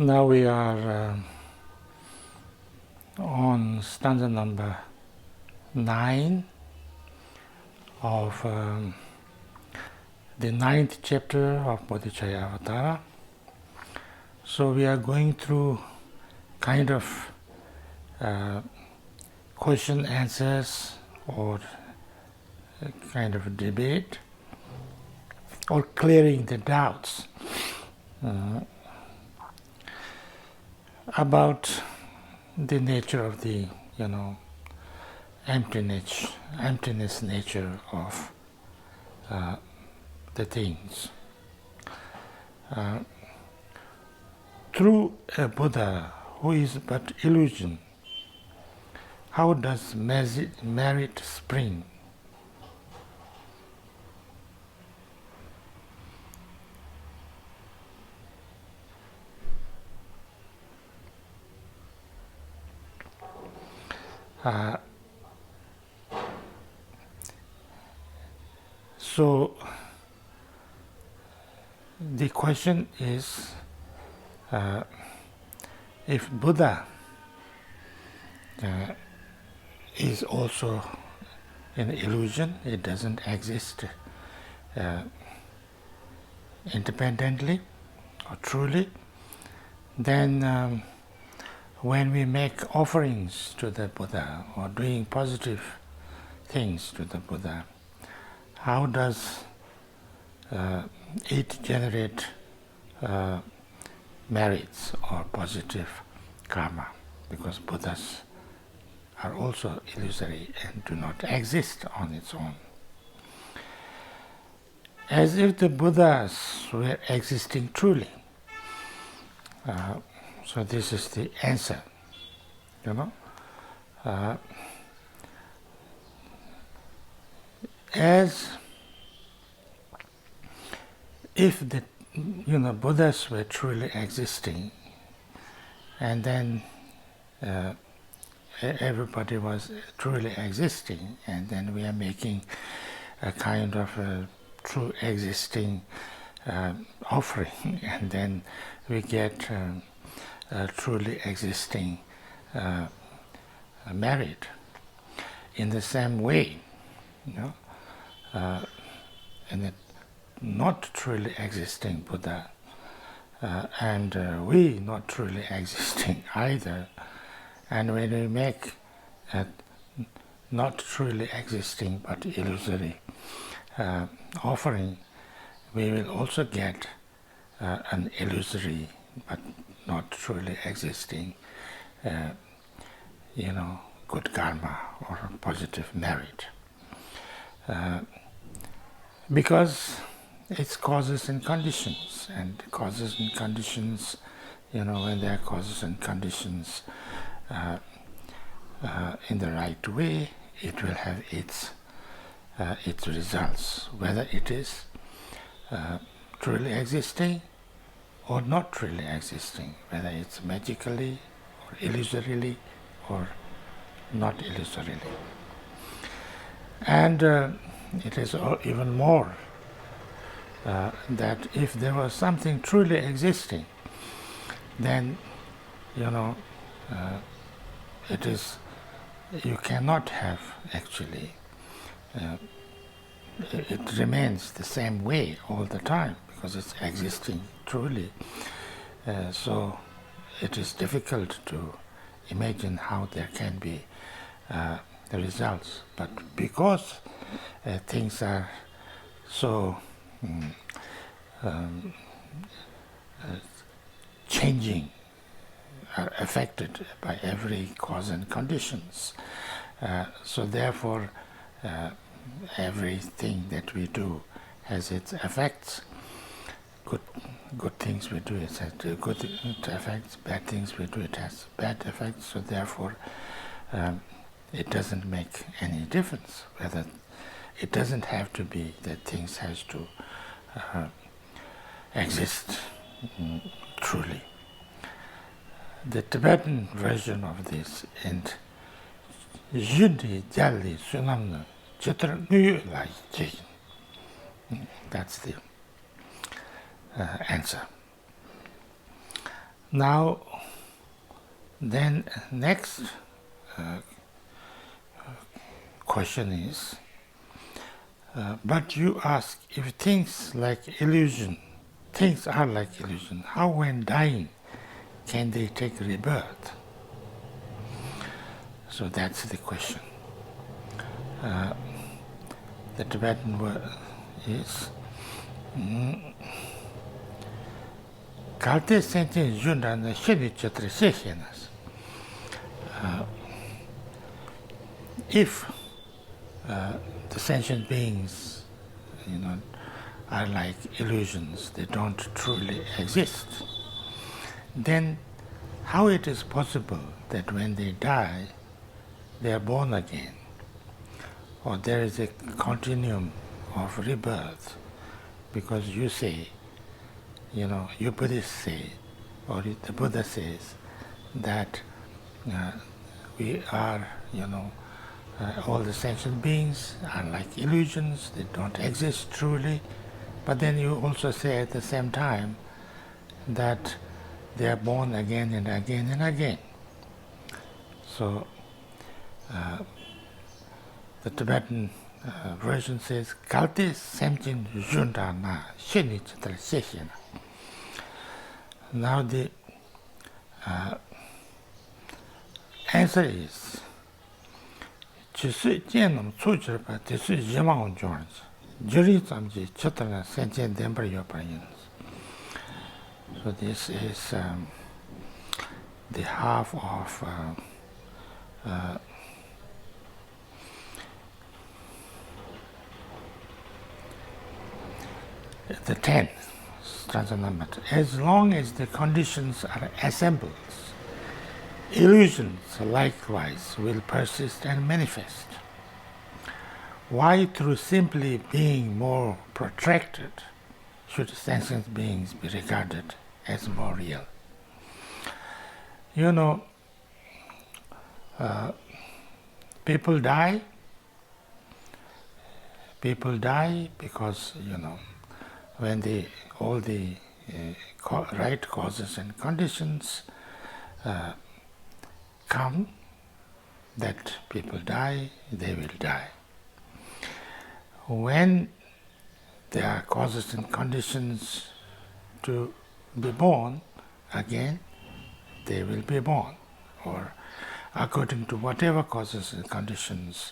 Now we are on stanza number 9 of the 9th chapter of Bodhicharyavatara. So we are going through kind of question answers or a kind of debate or clearing the doubts about the nature of the emptiness nature of the things. Through a Buddha who is but illusion, how does merit spring? So the question is, if Buddha is also an illusion, it doesn't exist independently or truly, then when we make offerings to the Buddha or doing positive things to the Buddha, how does it generate merits or positive karma? Because Buddhas are also illusory and do not exist on its own. As if the Buddhas were existing truly. So this is the answer, as if the Buddhas were truly existing, and then everybody was truly existing, and then we are making a kind of a true existing offering, and then we get truly existing merit. In the same way, and it not truly existing Buddha and we not truly existing either, and when we make a not truly existing but illusory offering, we will also get an illusory but not truly existing good karma or positive merit, because it's causes and conditions, and causes and conditions, when there are causes and conditions in the right way, it will have its results, whether it is truly existing or not truly existing, whether it's magically or illusorily or not illusorily. And it is even more that if there was something truly existing, then it is, you cannot have actually, it remains the same way all the time because it's existing truly. So it is difficult to imagine how there can be the results. But because things are so changing, are affected by every cause and conditions, so therefore everything that we do has its effects. Good things we do, it has good effects. Bad things we do, it has bad effects. So therefore, it doesn't make any difference whether it doesn't have to be that things has to exist truly. The Tibetan version of this, and Yudi Jali Sunamna Chitra Nuyu Lai Jin. That's the answer. Now, then next question is, but you ask, if things like illusion, things are like illusion, how when dying can they take rebirth? So that's the question. The Tibetan word is Kalte sentin jundan shedi chatra shechenas. If the sentient beings, are like illusions, they don't truly exist, then how it is possible that when they die, they are born again? Or there is a continuum of rebirth, because you say, you Buddhists say, or the Buddha says, that we are, all the sentient beings are like illusions, they don't exist truly, but then you also say at the same time that they are born again and again and again. So the Tibetan version says, Kalte semtin junta na sheni chitra sheshena. Now the answer is, Chisui jenam tsujirpa tisui jimang jorns, jiri tsamji chitra sentien dembra yoprayins. So this is the half of the 10th stanza number. As long as the conditions are assembled, illusions likewise will persist and manifest. Why, through simply being more protracted, should sentient beings be regarded as more real? People die. People die because, when all the right causes and conditions come, that people die, they will die. When there are causes and conditions to be born again, they will be born, or according to whatever causes and conditions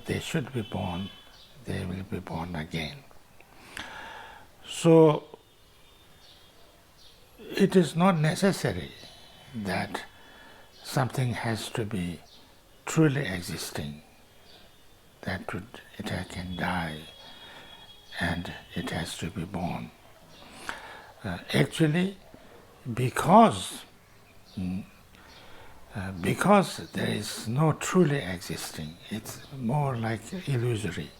they should be born, they will be born again. So it is not necessary that something has to be truly existing, that it can die and it has to be born. Actually, because there is no truly existing, it's more like illusory.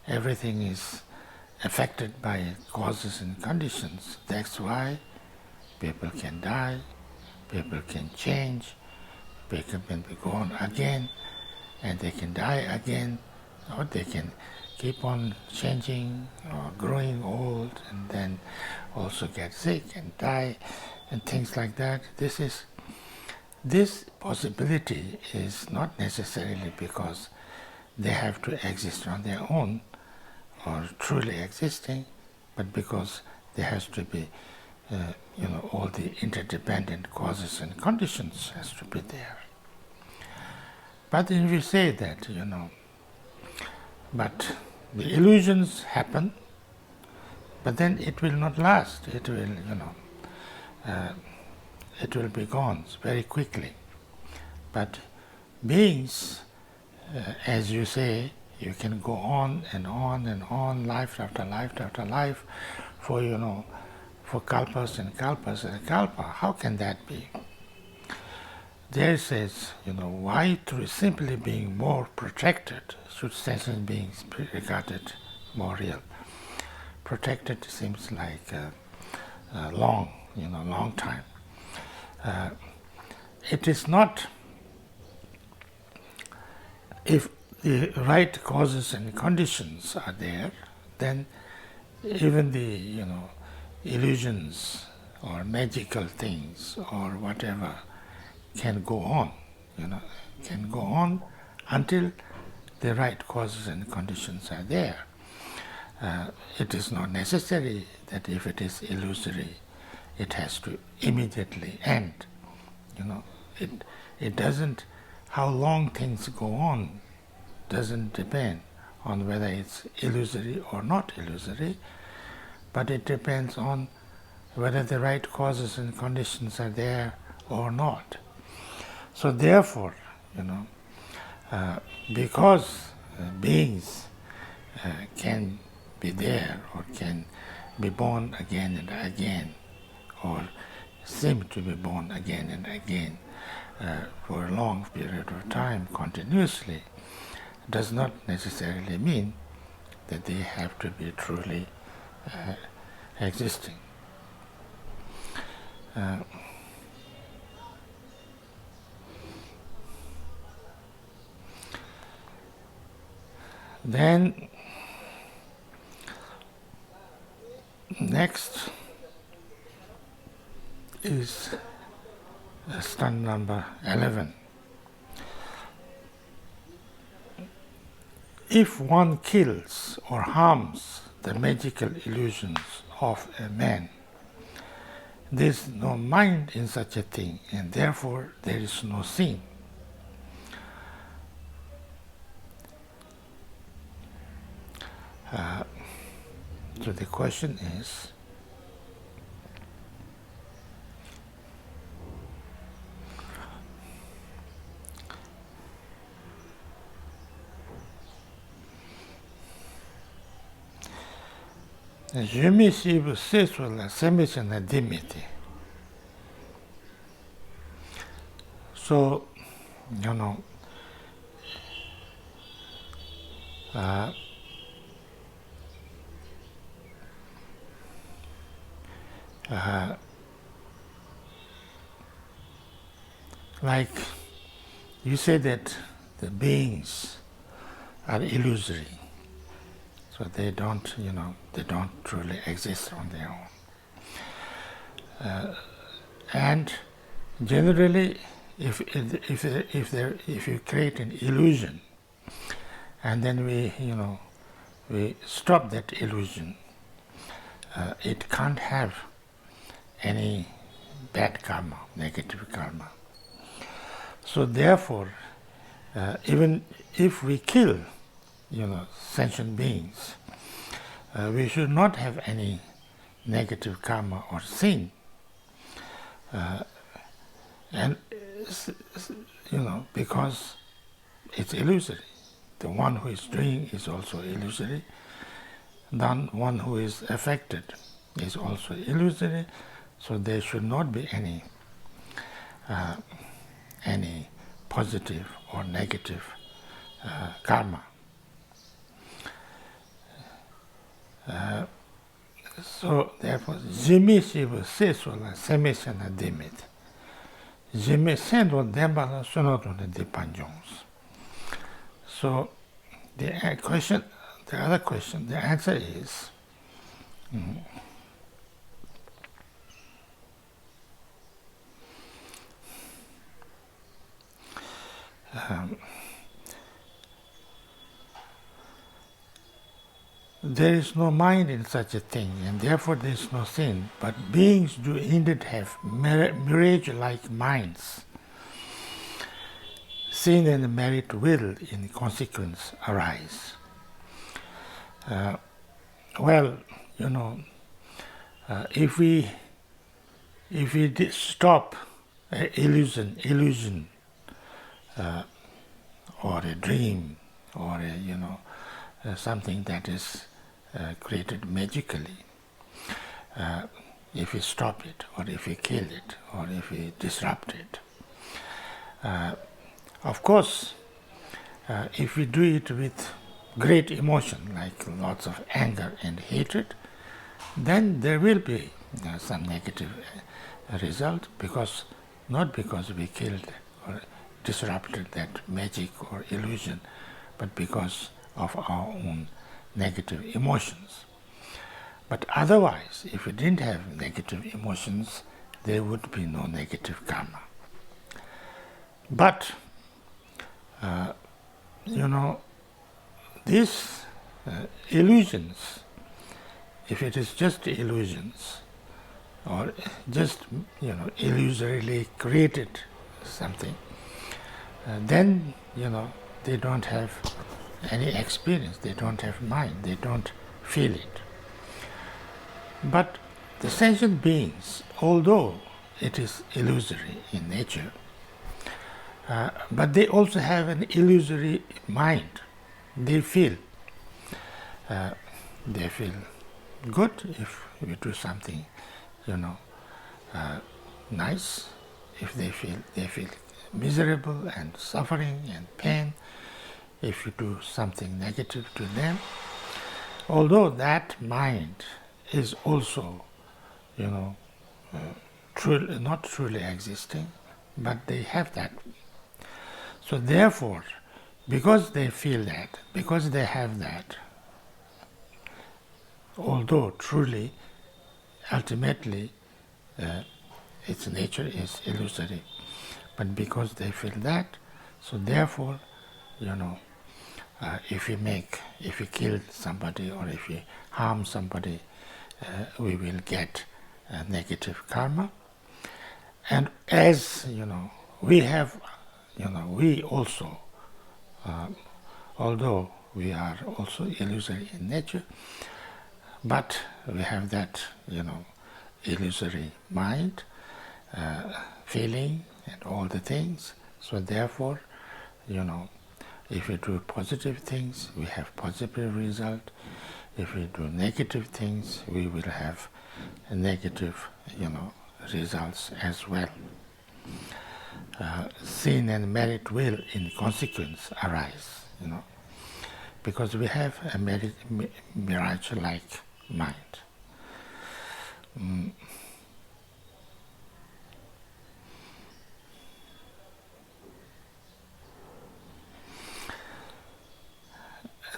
Everything is affected by causes and conditions. That's why people can die, people can change, people can be born again, and they can die again, or they can keep on changing or growing old and then also get sick and die and things like that. This possibility is not necessarily because they have to exist on their own or truly existing, but because there has to be, all the interdependent causes and conditions has to be there. But if you say that, but the illusions happen, but then it will not last. It will, it will be gone very quickly. But beings, as you say, you can go on and on and on, life after life after life, for for kalpas and kalpas and kalpa. How can that be? There says, why through simply being more protected should sentient beings be regarded more real? Protected seems like long, long time. It is not, if the right causes and conditions are there, then even the illusions or magical things or whatever can go on, can go on until the right causes and conditions are there. It is not necessary that if it is illusory, it has to immediately end. It doesn't, how long things go on doesn't depend on whether it's illusory or not illusory, but it depends on whether the right causes and conditions are there or not. So therefore, because beings can be there or can be born again and again, or seem to be born again and again for a long period of time continuously, does not necessarily mean that they have to be truly existing. Then next is stanza number 11. If one kills or harms the magical illusions of a man, there is no mind in such a thing, and therefore there is no sin. So the question is, je me suis basé sur la submission à dignité. So, like you say that the beings are illusory, so they don't truly exist on their own. And generally, if you create an illusion, and then we stop that illusion, it can't have any bad karma, negative karma. So therefore, even if we kill, sentient beings, we should not have any negative karma or sin. And because it's illusory. The one who is doing is also illusory. The one who is affected is also illusory. So there should not be any positive or negative karma. So therefore, jimi shiva se sola semeshana demit. Jimi sendo dembala sonotone de panjons. So the answer is there is no mind in such a thing, and therefore there is no sin, but beings do indeed have mirage-like minds. Sin and merit will, in consequence, arise. If we stop illusion, or a dream, or something that is created magically, if we stop it, or if we kill it, or if we disrupt it. Of course, if we do it with great emotion, like lots of anger and hatred, then there will be some negative result, not because we killed or disrupted that magic or illusion, but because of our own negative emotions. But otherwise, if we didn't have negative emotions, there would be no negative karma. But, these illusions, if it is just illusions, or just, illusorily created something, then, they don't have any experience, they don't have mind, they don't feel it. But the sentient beings, although it is illusory in nature, but they also have an illusory mind. They feel good if we do something, nice. If they feel miserable and suffering and pain if you do something negative to them. Although that mind is also, not truly existing, but they have that. So therefore, because they feel that, because they have that, although truly, ultimately, its nature is illusory, but because they feel that, so therefore, if we kill somebody or if we harm somebody, we will get negative karma. And as we have, we also, although we are also illusory in nature, but we have that, illusory mind, feeling, and all the things. So therefore, if we do positive things, we have positive result. If we do negative things, we will have a negative, results as well. Sin and merit will, in consequence, arise, because we have a mirage-like mind.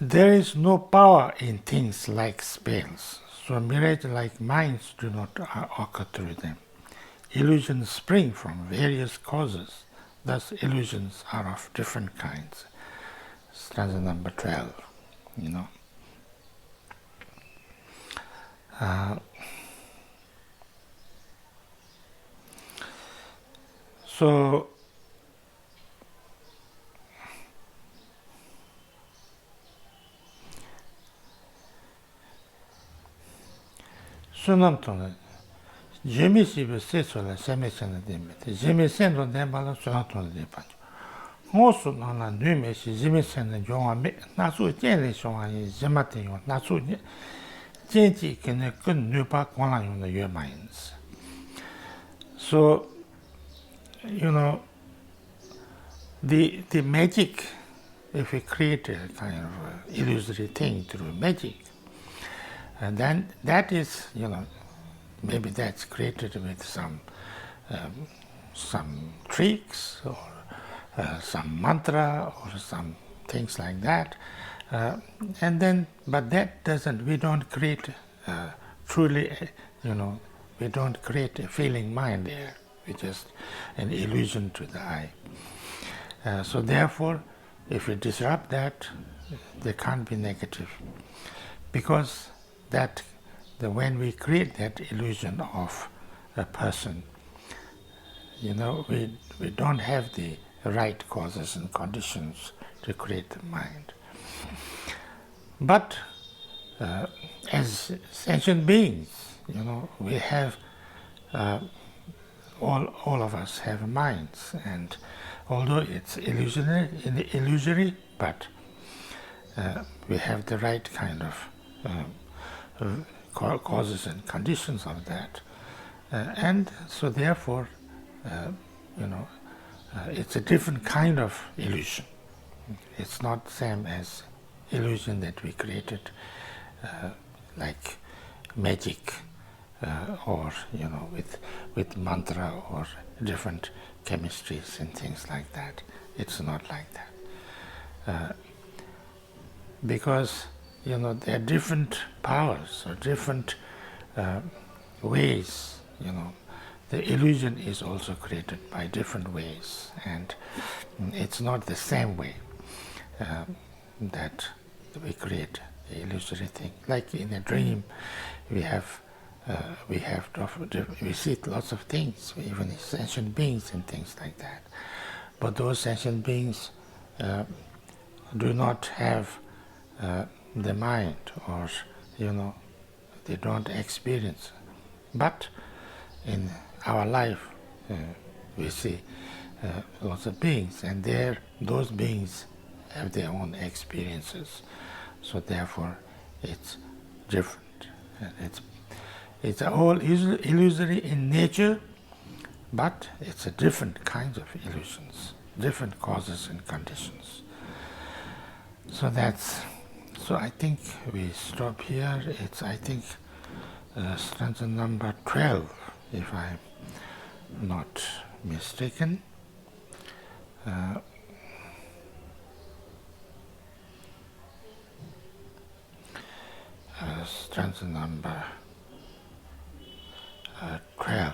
There is no power in things like spells, so mirage-like minds do not occur through them. Illusions spring from various causes, thus illusions are of different kinds. Stanza number 12, So, sunamtona jemi sibe sesola semesena demete jemi sendo dembala sunamtona de pancho ngosu nana nume si jemi sendo jonga me nasu jene shonga yi jemate yon nasu jenji kene kun nupa kwana yon de your minds. So the magic, if we create a kind of illusory thing through magic, and then that is, maybe that's created with some tricks or some mantra or some things like that, and then, but that doesn't, we don't create truly, we don't create a feeling mind there. It's just an illusion to the eye. So therefore, if we disrupt that, there can't be negative, because when we create that illusion of a person, we don't have the right causes and conditions to create the mind. But as sentient beings, we have, all of us have minds, and although it's illusory, but we have the right kind of causes and conditions of that, and so therefore, it's a different kind of illusion. It's not the same as illusion that we created, like magic, or with mantra or different chemistries and things like that. It's not like that, because there are different powers or different ways. The illusion is also created by different ways, and it's not the same way that we create the illusory thing. Like in a dream, we see lots of things, even sentient beings and things like that. But those sentient beings do not have the mind, or they don't experience. But in our life, we see lots of beings, and those beings have their own experiences. So therefore, it's different. And it's all illusory in nature, but it's a different kinds of illusions, different causes and conditions. So I think we stop here. It's, I think, stanza number 12, if I'm not mistaken. Stanza number 12.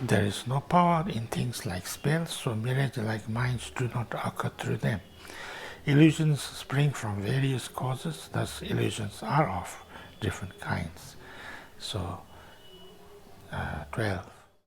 There is no power in things like spells, so mirage-like minds do not occur through them. Illusions spring from various causes, thus illusions are of different kinds. So, 12.